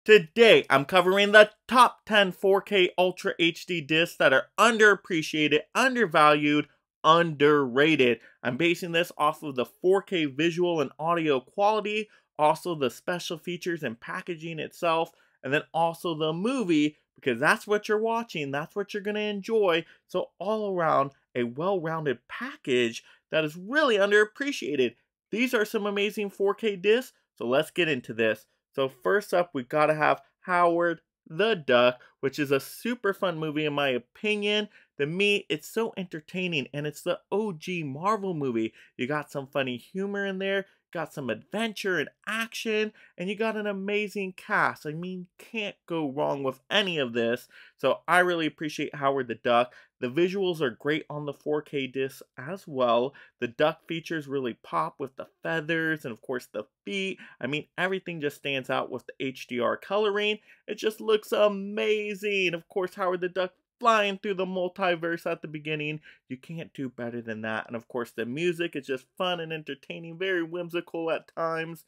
Today, I'm covering the top 10 4K Ultra HD discs that are underappreciated, undervalued, underrated. I'm basing this off of the 4K visual and audio quality, also the special features and packaging itself, and then also the movie, because that's what you're watching, that's what you're going to enjoy. So all around, a well-rounded package that is really underappreciated. These are some amazing 4K discs, so let's get into this. So first up, we gotta have Howard the Duck, which is a super fun movie in my opinion. To me, it's so entertaining, and it's the OG Marvel movie. You got some funny humor in there, got some adventure and action, and you got an amazing cast. I mean, can't go wrong with any of this. So I really appreciate Howard the Duck. The visuals are great on the 4K disc as well. The duck features really pop with the feathers and of course the feet. I mean, everything just stands out with the HDR coloring. It just looks amazing. Of course, Howard the Duck flying through the multiverse at the beginning. You can't do better than that. And of course, the music is just fun and entertaining, very whimsical at times.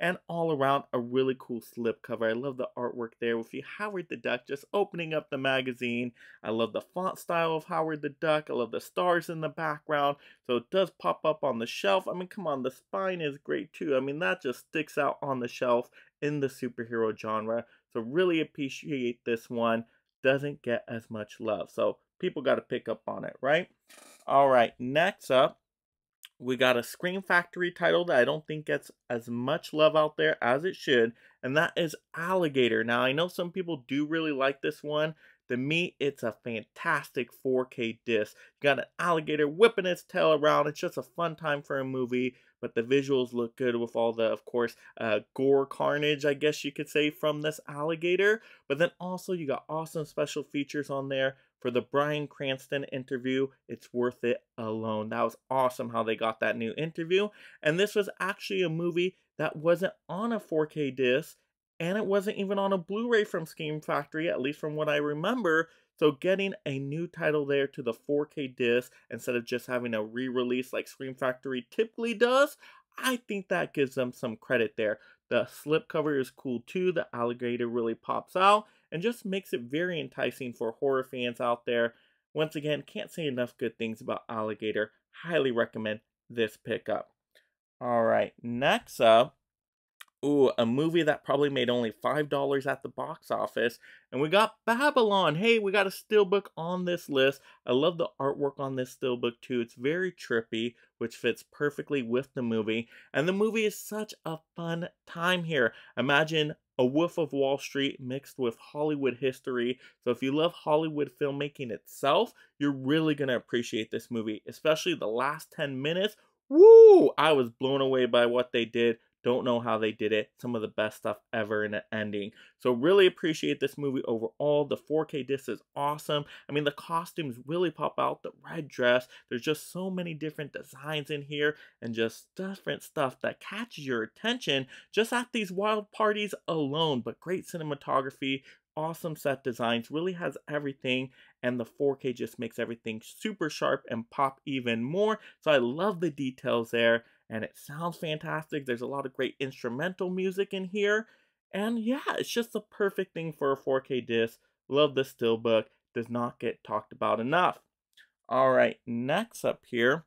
And all around, a really cool slipcover. I love the artwork there with you, Howard the Duck just opening up the magazine. I love the font style of Howard the Duck. I love the stars in the background. So it does pop up on the shelf. I mean, come on, the spine is great too. I mean, that just sticks out on the shelf in the superhero genre. So really appreciate this one. Doesn't get as much love. So people got to pick up on it, right? All right, next up, we got a Scream Factory title that I don't think gets as much love out there as it should, and that is Alligator. Now, I know some people do really like this one. To me, it's a fantastic 4K disc. You got an alligator whipping its tail around. It's just a fun time for a movie, but the visuals look good with all the, of course, gore carnage, I guess you could say, from this alligator. But then also, you got awesome special features on there. For the Bryan Cranston interview, it's worth it alone. That was awesome how they got that new interview. And this was actually a movie that wasn't on a 4K disc, and it wasn't even on a Blu-ray from Scream Factory, at least from what I remember. So getting a new title there to the 4K disc instead of just having a re-release like Scream Factory typically does, I think that gives them some credit there. The slipcover is cool too. The alligator really pops out and just makes it very enticing for horror fans out there. Once again, can't say enough good things about Alligator. Highly recommend this pickup. Alright, next up, a movie that probably made only $5 at the box office. And we got Babylon. Hey, we got a steelbook on this list. I love the artwork on this steelbook too. It's very trippy, which fits perfectly with the movie. And the movie is such a fun time here. Imagine a Wolf of Wall Street mixed with Hollywood history. So if you love Hollywood filmmaking itself, you're really going to appreciate this movie, especially the last 10 minutes. Woo! I was blown away by what they did. Don't know how they did it. Some of the best stuff ever in an ending. So really appreciate this movie overall. The 4K disc is awesome. I mean, the costumes really pop out. The red dress. There's just so many different designs in here and just different stuff that catches your attention just at these wild parties alone. But great cinematography, awesome set designs, really has everything, and the 4K just makes everything super sharp and pop even more. So I love the details there. And it sounds fantastic. There's a lot of great instrumental music in here. And yeah, it's just the perfect thing for a 4K disc. Love the steelbook. Does not get talked about enough. Alright, next up here,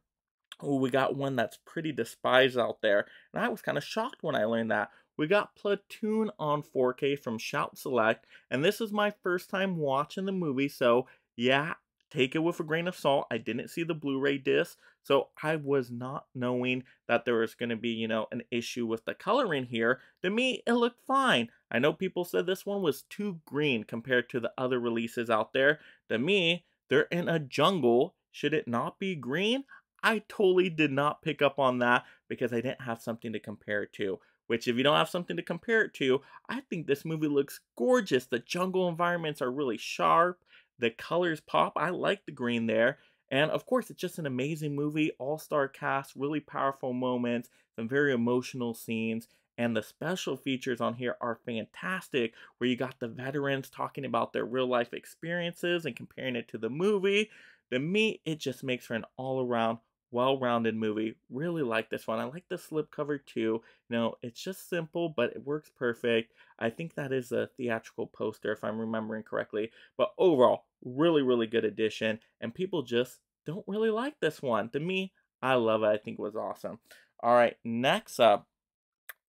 we got one that's pretty despised out there. And I was kind of shocked when I learned that. We got Platoon on 4K from Shout Select. And this is my first time watching the movie. So yeah, take it with a grain of salt. I didn't see the Blu-ray disc, so I was not knowing that there was going to be, an issue with the coloring here. To me, it looked fine. I know people said this one was too green compared to the other releases out there. To me, they're in a jungle. Should it not be green? I totally did not pick up on that because I didn't have something to compare it to. Which, if you don't have something to compare it to, I think this movie looks gorgeous. The jungle environments are really sharp. The colors pop. I like the green there. And of course, it's just an amazing movie. All-star cast, really powerful moments, some very emotional scenes. And the special features on here are fantastic, where you got the veterans talking about their real-life experiences and comparing it to the movie. To me, it just makes for an all-around well-rounded movie. Really like this one. I like the slipcover too. It's just simple, but it works perfect. I think that is a theatrical poster, if I'm remembering correctly. But overall, really, really good addition. And people just don't really like this one. To me, I love it. I think it was awesome. All right, next up.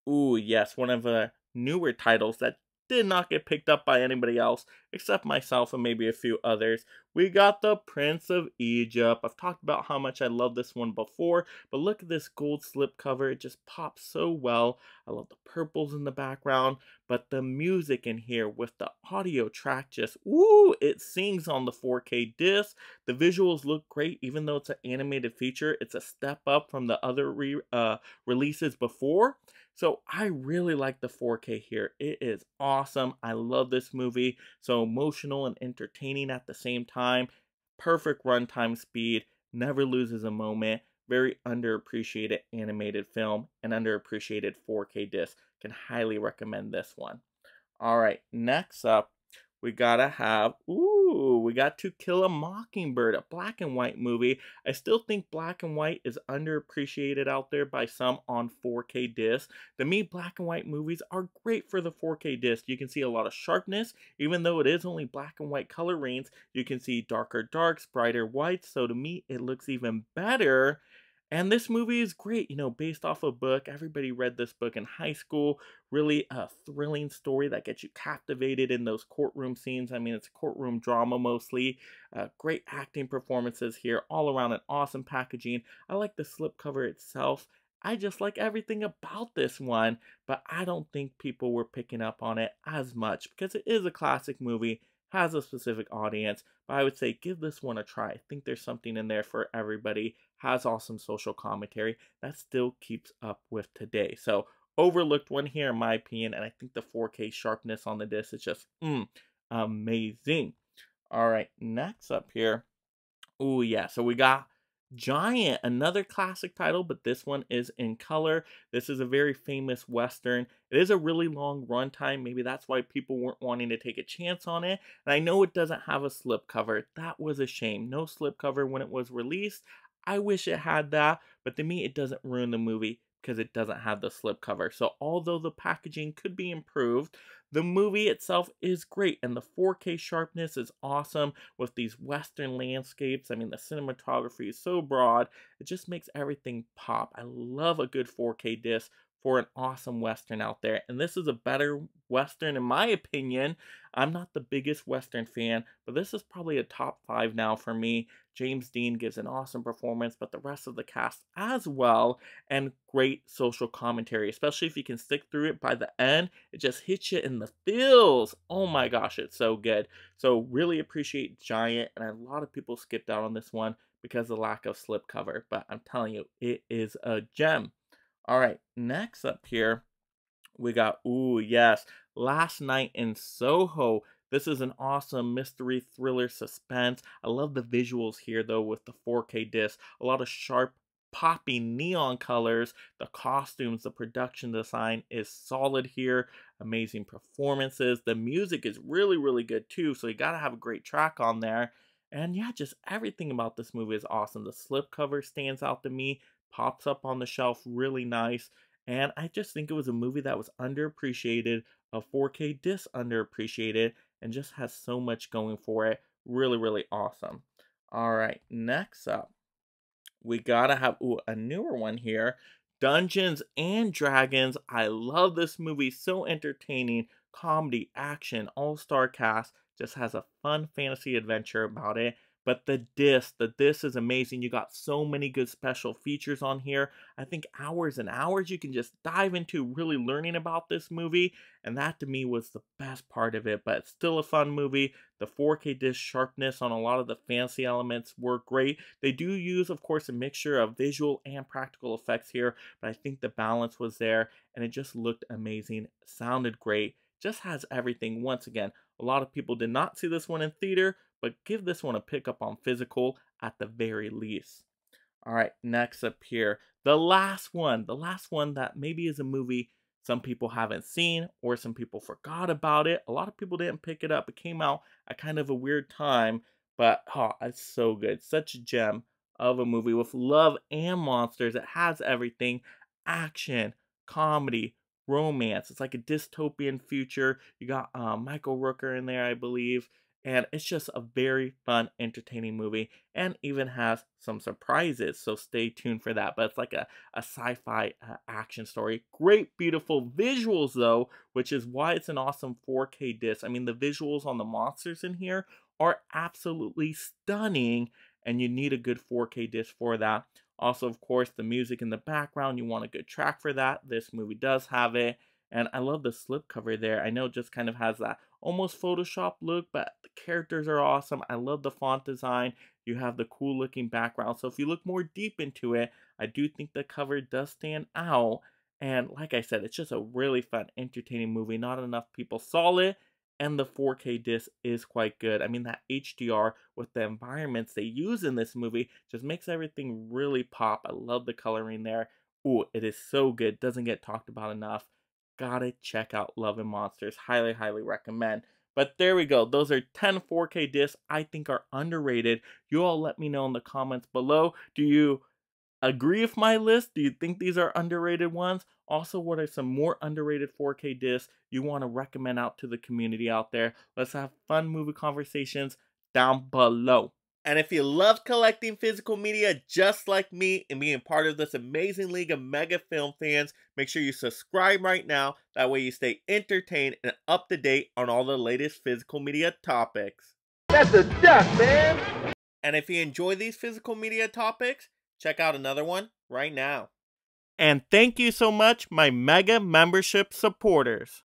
Ooh, yes, one of the newer titles that did not get picked up by anybody else except myself and maybe a few others. We got The Prince of Egypt. I've talked about how much I love this one before, but look at this gold slipcover. It just pops so well. I love the purples in the background, but the music in here with the audio track just, ooh, it sings on the 4K disc. The visuals look great, even though it's an animated feature. It's a step up from the other releases before. So I really like the 4K here. It is awesome. I love this movie. So emotional and entertaining at the same time. Perfect runtime speed. Never loses a moment. Very underappreciated animated film and underappreciated 4K disc. Can highly recommend this one. All right, next up, we gotta have, we got To Kill a Mockingbird, a black and white movie. I still think black and white is underappreciated out there by some on 4K disc. To me, black and white movies are great for the 4K disc. You can see a lot of sharpness, even though it is only black and white color range. You can see darker darks, brighter whites, so to me, it looks even better. And this movie is great, based off a book. Everybody read this book in high school. Really a thrilling story that gets you captivated in those courtroom scenes. I mean, it's a courtroom drama mostly. Great acting performances here, all around an awesome packaging. I like the slipcover itself. I just like everything about this one, but I don't think people were picking up on it as much because it is a classic movie, has a specific audience, but I would say give this one a try. I think there's something in there for everybody. Has awesome social commentary that still keeps up with today. So overlooked one here in my opinion, and I think the 4K sharpness on the disc is just amazing. All right, next up here. Oh yeah, so we got Giant, another classic title, but this one is in color. This is a very famous Western. It is a really long runtime. Maybe that's why people weren't wanting to take a chance on it. And I know it doesn't have a slipcover. That was a shame. No slipcover when it was released. I wish it had that, but to me, it doesn't ruin the movie because it doesn't have the slipcover. So although the packaging could be improved, the movie itself is great, and the 4K sharpness is awesome with these Western landscapes. I mean, the cinematography is so broad, it just makes everything pop. I love a good 4K disc for an awesome Western out there, and this is a better Western in my opinion. I'm not the biggest Western fan, but this is probably a top 5 now for me. James Dean gives an awesome performance, but the rest of the cast as well, and great social commentary, especially if you can stick through it by the end. It just hits you in the feels. Oh my gosh, it's so good. So really appreciate Giant, and a lot of people skipped out on this one because of the lack of slipcover, but I'm telling you, it is a gem. All right, next up here, we got, ooh, yes, Last Night in Soho. This is an awesome mystery thriller suspense. I love the visuals here, though, with the 4K disc. A lot of sharp, popping neon colors. The costumes, the production design is solid here. Amazing performances. The music is really, really good, too, so you gotta have a great track on there. And yeah, just everything about this movie is awesome. The slipcover stands out to me, pops up on the shelf really nice. And I just think it was a movie that was underappreciated, a 4K disc underappreciated, and just has so much going for it. Really, really awesome. All right, next up, we gotta have a newer one here. Dungeons and Dragons. I love this movie. So entertaining. Comedy, action, all-star cast. Just has a fun fantasy adventure about it. But the disc is amazing. You got so many good special features on here. I think hours and hours you can just dive into really learning about this movie. And that to me was the best part of it. But it's still a fun movie. The 4K disc sharpness on a lot of the fancy elements were great. They do use, of course, a mixture of visual and practical effects here, but I think the balance was there, and it just looked amazing, sounded great, just has everything. Once again, a lot of people did not see this one in theater, but give this one a pickup on physical at the very least. All right, next up here, the last one that maybe is a movie some people haven't seen or some people forgot about it. A lot of people didn't pick it up. It came out at kind of a weird time, but oh, it's so good. Such a gem of a movie with love and monsters. It has everything: action, comedy, romance. It's like a dystopian future. You got Michael Rooker in there, I believe. And it's just a very fun, entertaining movie, and even has some surprises. So stay tuned for that. But it's like a sci-fi action story. Great, beautiful visuals, though, which is why it's an awesome 4K disc. I mean, the visuals on the monsters in here are absolutely stunning, and you need a good 4K disc for that. Also, of course, the music in the background, you want a good track for that. This movie does have it. And I love the slipcover there. I know it just kind of has that almost Photoshop look, but the characters are awesome. I love the font design. You have the cool looking background. So if you look more deep into it, I do think the cover does stand out. And like I said, it's just a really fun, entertaining movie. Not enough people saw it. And the 4K disc is quite good. I mean, that HDR with the environments they use in this movie just makes everything really pop. I love the coloring there. Ooh, it is so good. Doesn't get talked about enough. Gotta check out Love and Monsters. Highly, highly recommend. But there we go. Those are 10 4K discs I think are underrated. You all let me know in the comments below. Do you agree with my list? Do you think these are underrated ones? Also, what are some more underrated 4K discs you want to recommend out to the community out there? Let's have fun movie conversations down below. And if you love collecting physical media just like me and being part of this amazing league of mega film fans, make sure you subscribe right now. That way you stay entertained and up to date on all the latest physical media topics. That's the stuff, man! And if you enjoy these physical media topics, check out another one right now. And thank you so much, my mega membership supporters.